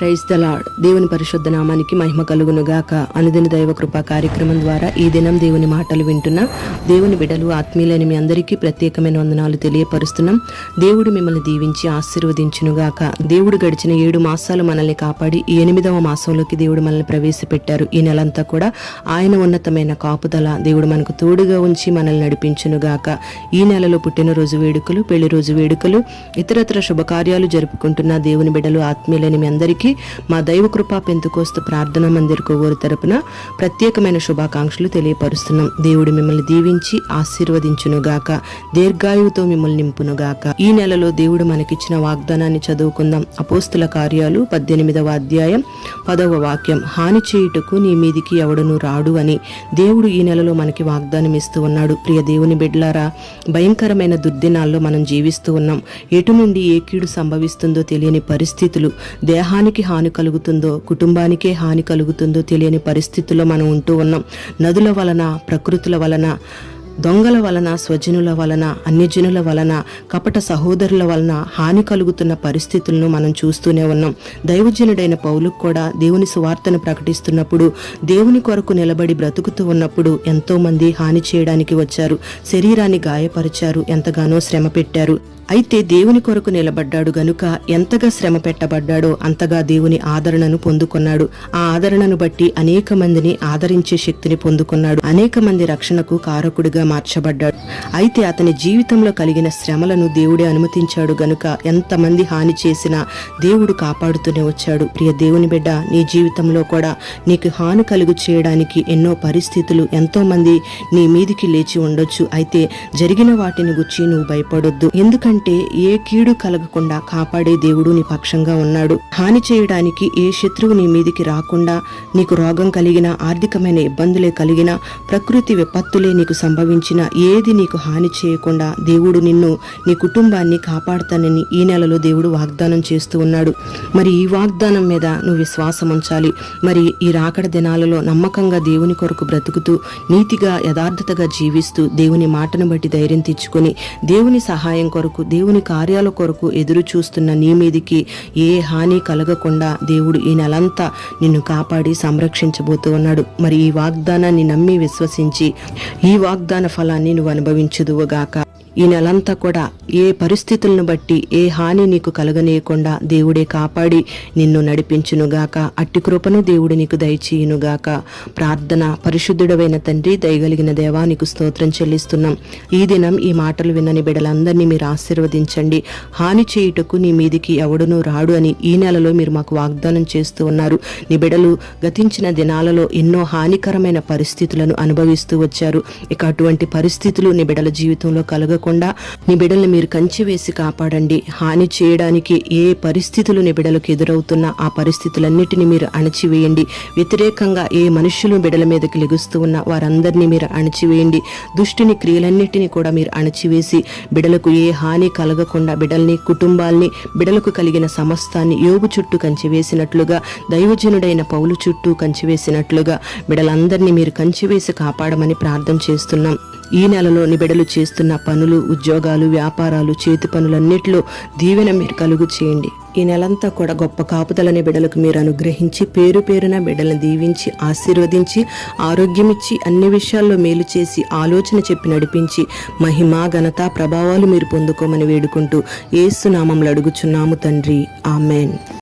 Praise the lord. దేవుని పరిశుద్ధ నామానికి మహిమ కలుగును గాక. అనుదిన దైవ కృపా కార్యక్రమం ద్వారా ఈ దినం దేవుని మాటలు వింటున్న దేవుని బిడ్డలు ఆత్మీయులైన మీ అందరికీ ప్రత్యేకమైన వందనాలు తెలియపరుస్తున్నాం. దేవుడు మిమ్మల్ని దీవించి ఆశీర్వదించును గాక. దేవుడు గడిచిన 7 మాసాలు మనల్ని కాపాడి ఈ 8వ మాసంలోకి దేవుడు మనల్ని ప్రవేశపెట్టారు. ఈ నెలంతా కూడా ఆయన ఉన్నతమైన కాపుదల దేవుడు మనకు తోడుగా ఉంచి మనల్ని నడిపించును గాక. ఈ నెలలో పుట్టినరోజు వేడుకలు, పెళ్లి రోజు వేడుకలు, ఇతరత్ర శుభకార్యాలు జరుపుకుంటున్న దేవుని బిడ్డలు ఆత్మీయులైన మీ అందరికీ మా దైవ కృపా పెంతుకోస్తు ప్రార్థనా మందిర్ కొవ్వూరు తరపున ప్రత్యేకమైన శుభాకాంక్షలు తెలియపరుస్తున్నాం. దేవుడు మిమ్మల్ని దీవించి ఆశీర్వదించునుగాక, దీర్ఘాయువుతో మిమ్మల్ని నింపునుగాక. ఈ నెలలో దేవుడు మనకిచ్చిన వాగ్దానాన్ని చదువుకుందాం. అపోస్తుల కార్యాలు 18వ అధ్యాయం 10వ వాక్యం. హాని చేయుటకు నీ మీదికి ఎవడను రాడు అని దేవుడు ఈ నెలలో మనకి వాగ్దానం ఇస్తూ ఉన్నాడు. ప్రియ దేవుని బిడ్డలారా, భయంకరమైన దుర్దినాల్లో మనం జీవిస్తూ ఉన్నాం. ఎటు నుండి ఏ కీడు సంభవిస్తుందో తెలియని పరిస్థితులు, దేహానికి హాని కలుగుతుందో కుటుంబానికే హాని కలుగుతుందో తెలియని పరిస్థితుల్లో మనం ఉంటూ ఉన్నాం. నదుల వలన, ప్రకృతుల వలన, దొంగల వలన, స్వజనుల వలన, అన్యజనుల వలన, కపట సహోదరుల వలన హాని కలుగుతున్న పరిస్థితులను మనం చూస్తూనే ఉన్నాం. దైవజనుడైన పౌలుకు కూడా దేవుని సువార్తను ప్రకటిస్తున్నప్పుడు, దేవుని కొరకు నిలబడి బ్రతుకుతూ ఉన్నప్పుడు ఎంతో మంది హాని చేయడానికి వచ్చారు, శరీరాన్ని గాయపరిచారు, ఎంతగానో శ్రమ పెట్టారు. అయితే దేవుని కొరకు నిలబడ్డాడు గనుక ఎంతగా శ్రమ పెట్టబడ్డాడో అంతగా దేవుని ఆదరణను పొందుకున్నాడు. ఆ ఆదరణను బట్టి అనేక మందిని ఆదరించే శక్తిని పొందుకున్నాడు. అనేక మంది రక్షణకు కారకుడిగా మార్చబడ్డాడు. అయితే అతని జీవితంలో కలిగిన శ్రమలను దేవుడే అనుమతించాడు గనుక ఎంతమంది హాని చేసినా దేవుడు కాపాడుతూనే వచ్చాడు. ప్రియ దేవుని బిడ్డ, నీ జీవితంలో కూడా నీకు హాని కలుగు చేయడానికి ఎన్నో పరిస్థితులు, ఎంతో మంది నీ మీదికి లేచి ఉండొచ్చు. అయితే జరిగిన వాటిని గురించి నువ్వు భయపడొద్దు. ఎందుకంటే ఏ కీడు కలగకుండా కాపాడే దేవుడు నీ పక్షంగా ఉన్నాడు. హాని చేయడానికి ఏ శత్రువు నీ మీదికి రాకుండా, నీకు రోగం కలిగినా, ఆర్థికమైన ఇబ్బందులే కలిగినా, ప్రకృతి విపత్తులే నీకు సంభవించినా ఏది నీకు హాని చేయకుండా దేవుడు నిన్ను, నీ కుటుంబాన్ని కాపాడుతానని ఈ నెలలో దేవుడు వాగ్దానం చేస్తూ ఉన్నాడు. మరి ఈ వాగ్దానం మీద నువ్వు విశ్వాసం ఉంచాలి. మరి ఈ రాకడ దినాలలో నమ్మకంగా దేవుని కొరకు బ్రతుకుతూ, నీతిగా యథార్థతగా జీవిస్తూ, దేవుని మాటను బట్టి ధైర్యం తెచ్చుకొని, దేవుని సహాయం కొరకు, దేవుని కార్యాల కొరకు ఎదురు చూస్తున్న నీ మీదికి ఏ హాని కలగకుండా దేవుడు ఈ నెలంతా నిన్ను కాపాడి సంరక్షించబోతూ ఉన్నాడు. మరి ఈ వాగ్దానాన్ని నమ్మి విశ్వసించి ఈ వాగ్దాన ఫలాన్ని నువ్వు అనుభవించుదువుగాక. ఈ నెలంతా కూడా ఏ పరిస్థితులను బట్టి ఏ హాని నీకు కలగనీయకుండా దేవుడే కాపాడి నిన్ను నడిపించునుగాక. అట్టి కృపను దేవుడు నీకు దయచేయునుగాక. ప్రార్థన. పరిశుద్ధుడవైన తండ్రి, దయగలిగిన దేవా, నీకు స్తోత్రం చెల్లిస్తున్నాం. ఈ దినం ఈ మాటలు విన్నని బిడ్డలందరినీ మీరు ఆశీర్వదించండి. హాని చేయుటకు నీ మీదికి ఎవడునూ రాడు అని ఈ నెలలో మీరు మాకు వాగ్దానం చేస్తూ ఉన్నారు. నీ బిడ్డలు గతించిన దినాలలో ఎన్నో హానికరమైన పరిస్థితులను అనుభవిస్తూ వచ్చారు. ఇక అటువంటి పరిస్థితులు నీ బిడ్డల జీవితంలో కలగ నీ బిడ్డల్ని మీరు కంచి వేసి కాపాడండి. హాని చేయడానికి ఏ పరిస్థితులు నీ బిడ్డలకు ఎదురవుతున్నా ఆ పరిస్థితులన్నిటినీ మీరు అణచివేయండి. వ్యతిరేకంగా ఏ మనుషులు బిడ్డల మీదకి లెగుస్తూ ఉన్నా వారందరినీ మీరు అణచివేయండి. దుష్టుని క్రియలన్నిటినీ కూడా మీరు అణచివేసి బిడ్డలకు ఏ హాని కలగకుండా బిడ్డల్ని, కుటుంబాల్ని, బిడ్డలకు కలిగిన సమస్తాన్ని యోబు చుట్టూ కంచివేసినట్లుగా, దైవజనుడైన పౌలు చుట్టూ కంచివేసినట్లుగా బిడ్డలందరినీ మీరు కంచివేసి కాపాడమని ప్రార్థన చేస్తున్నాం. ఈ నెలలో నీ బిడ్డలు చేస్తున్న పనులు, ఉద్యోగాలు, వ్యాపారాలు, చేతి పనులన్నిటిలో దీవెన మీరు కలుగు చేయండి. ఈ నెలంతా కూడా గొప్ప కాపుదలని బిడ్డలకు మీరు అనుగ్రహించి, పేరు పేరున బిడ్డలను దీవించి ఆశీర్వదించి, ఆరోగ్యమిచ్చి, అన్ని విషయాల్లో మేలు చేసి, ఆలోచన చెప్పి నడిపించి, మహిమ, ఘనత, ప్రభావాలు మీరు పొందుకోమని వేడుకుంటూ యేసు నామములో అడుగుచున్నాము తండ్రి. ఆమెన్.